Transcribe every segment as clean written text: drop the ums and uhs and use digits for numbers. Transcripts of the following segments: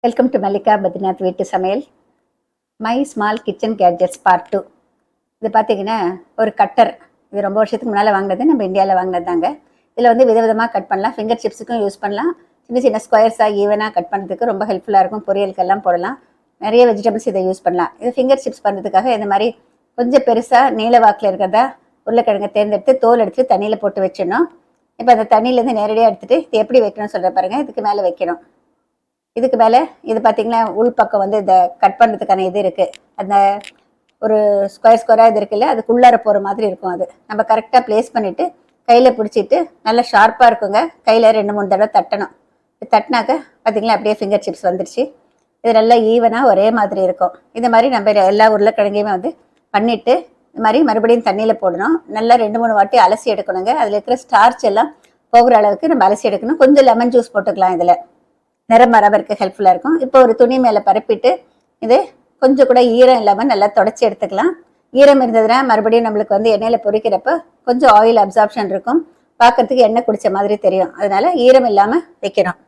Welcome to Mallika Badrinath வீட்டு சமையல். My small kitchen gadgets part 2. இது பார்த்தீங்கன்னா ஒரு கட்டர். இது ரொம்ப வருஷத்துக்கு முன்னால் வாங்கினது, நம்ம இந்தியாவில் வாங்கினது தாங்க. இதில் வந்து விதவிதமாக கட் பண்ணலாம். ஃபிங்கர் சிப்ஸுக்கும் யூஸ் பண்ணலாம். சின்ன சின்ன ஸ்கொயர்ஸாக ஈவனாக கட் பண்ணுறதுக்கு ரொம்ப ஹெல்ப்ஃபுல்லாக இருக்கும். பொரியலுக்கெல்லாம் போடலாம். நிறைய வெஜிடபிள்ஸ் இதை யூஸ் பண்ணலாம். இது ஃபிங்கர் சிப்ஸ் பண்ணுறதுக்காக இந்த மாதிரி கொஞ்சம் பெருசாக நீல வாக்கில் இருக்கிறதா உருளைக்கிழங்கை தேர்ந்தெடுத்து தோல் எடுத்து தண்ணியில் போட்டு வச்சிடணும். இப்போ அந்த தண்ணியிலேருந்து நேரடியாக எடுத்துகிட்டு இது எப்படி வைக்கணும்னு சொல்கிற பாருங்கள். இதுக்கு மேலே வைக்கணும். இதுக்கு மேலே இது பார்த்தீங்கன்னா உள் பக்கம் வந்து இதை கட் பண்ணுறதுக்கான இது இருக்குது. அந்த ஒரு ஸ்கொயராக இது இருக்குல்ல, அதுக்குள்ளார போகிற மாதிரி இருக்கும். அது நம்ம கரெக்டாக ப்ளேஸ் பண்ணிவிட்டு கையில் பிடிச்சிட்டு நல்லா ஷார்ப்பாக இருக்குங்க. கையில் 2-3 தடவை தட்டணும். தட்டினாக்க பார்த்தீங்களா அப்படியே ஃபிங்கர் சிப்ஸ் வந்துருச்சு. இது நல்லா ஈவனாக ஒரே மாதிரி இருக்கும். இந்த மாதிரி நம்ம எல்லா உருளைக்கிழங்கையுமே வந்து பண்ணிவிட்டு இந்த மாதிரி மறுபடியும் தண்ணியில் போடணும். நல்லா 2-3 வாட்டி அலசி எடுக்கணுங்க. அதில் இருக்கிற ஸ்டார்ச் எல்லாம் போகிற அளவுக்கு நம்ம அலசி எடுக்கணும். கொஞ்சம் லெமன் ஜூஸ் போட்டுக்கலாம். இதில் நிறம் மரபருக்கு ஹெல்ப்ஃபுல்லாக இருக்கும். இப்போ ஒரு துணி மேலே பரப்பிட்டு இது கொஞ்சம் கூட ஈரம் இல்லாமல் நல்லா தொடச்சி எடுத்துக்கலாம். ஈரம் இருந்ததுன்னா மறுபடியும் நம்மளுக்கு வந்து எண்ணெயில் பொரிக்கிறப்ப கொஞ்சம் ஆயில் அப்சார்ப்ஷன் இருக்கும். பார்க்கறதுக்கு எண்ணெய் குடித்த மாதிரி தெரியும். அதனால ஈரம் இல்லாமல் வைக்கணும்.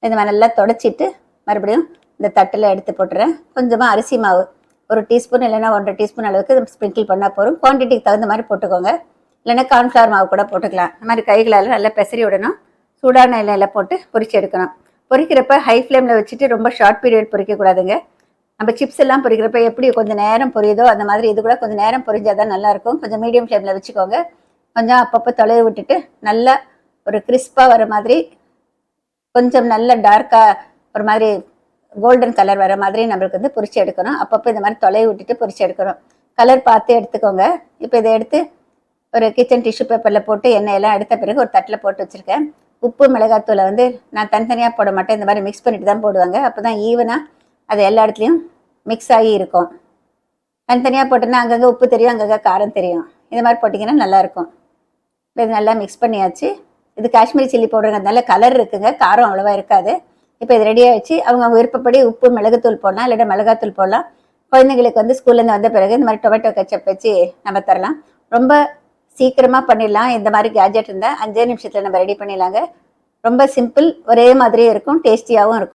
இந்த மாதிரி நல்லா தொடச்சிட்டு மறுபடியும் இந்த தட்டில் எடுத்து போட்டுறேன். கொஞ்சமாக அரிசி மாவு ஒரு டீஸ்பூன் இல்லைன்னா 1.5 டீஸ்பூன் அளவுக்கு ஸ்ப்ரிங்கிள் பண்ணால் போதும். குவான்டிட்டிக்கு தகுந்த மாதிரி போட்டுக்கோங்க. இல்லைன்னா கார்ன்ஃப்ளவர் மாவு கூட போட்டுக்கலாம். இந்த மாதிரி கைகளால் நல்லா பெசரி விடணும். சூடான எண்ணெயில் போட்டு பொரிச்சு எடுக்கணும். பொரிக்கிறப்ப ஹை ஃப்ளேமில் வச்சுட்டு ரொம்ப ஷார்ட் பீரியட் பொரிக்கக்கூடாதுங்க. நம்ம சிப்ஸ் எல்லாம் பொரிக்கிறப்ப எப்படி கொஞ்சம் நேரம் பொரியுதோ அந்த மாதிரி இது கூட கொஞ்சம் நேரம் பொரிஞ்சால் தான் நல்லாயிருக்கும். கொஞ்சம் மீடியம் ஃப்ளேமில் வச்சுக்கோங்க. கொஞ்சம் அப்பப்போ தொலைவு விட்டுட்டு நல்லா ஒரு கிறிஸ்பாக வர மாதிரி கொஞ்சம் நல்ல டார்க்காக ஒரு மாதிரி கோல்டன் கலர் வர மாதிரி நம்மளுக்கு வந்து பொரிச்சு எடுக்கணும். அப்பப்போ இந்த மாதிரி தொலைவு விட்டுட்டு பொரிச்சு எடுக்கணும். கலர் பார்த்து எடுத்துக்கோங்க. இப்போ இதை எடுத்து ஒரு கிச்சன் டிஷ்யூ பேப்பரில் போட்டு எண்ணெயெல்லாம் எடுத்த பிறகு ஒரு தட்டில் போட்டு வச்சுருக்கேன். உப்பு மிளகாத்தூளை வந்து நான் தனித்தனியாக போட மாட்டேன். இந்த மாதிரி மிக்ஸ் பண்ணிட்டு தான் போடுவாங்க. அப்போ தான் ஈவனாக அது எல்லா இடத்துலையும் மிக்ஸ் ஆகி இருக்கும். தனித்தனியாக போட்டோன்னா அங்கங்கே உப்பு தெரியும், அங்கங்கே காரம் தெரியும். இந்த மாதிரி போட்டிங்கன்னா நல்லாயிருக்கும். இது நல்லா மிக்ஸ் பண்ணியாச்சு. இது காஷ்மீரி சில்லி போடுறதுனால கலர் இருக்குங்க, காரம் அவ்வளோவா இருக்காது. இப்போ இது ரெடியாக வச்சு அவங்க விருப்பப்படி உப்பு மிளகுத்தூள் போடலாம், இல்லைன்னா மிளகாத்தூள் போடலாம். குழந்தைங்களுக்கு வந்து ஸ்கூல்லேருந்து வந்த பிறகு இந்த மாதிரி டொமேட்டோ கெச்சப் வச்சு நம்ம தரலாம். ரொம்ப சீக்கிரமாக பண்ணிடலாம். இந்த மாதிரி கேஜெட் இருந்தால் 5 நிமிஷத்தில் நம்ம ரெடி பண்ணிடலாங்க. ரொம்ப சிம்பிள், ஒரே மாதிரியே இருக்கும், டேஸ்டியாகவும் இருக்கும்.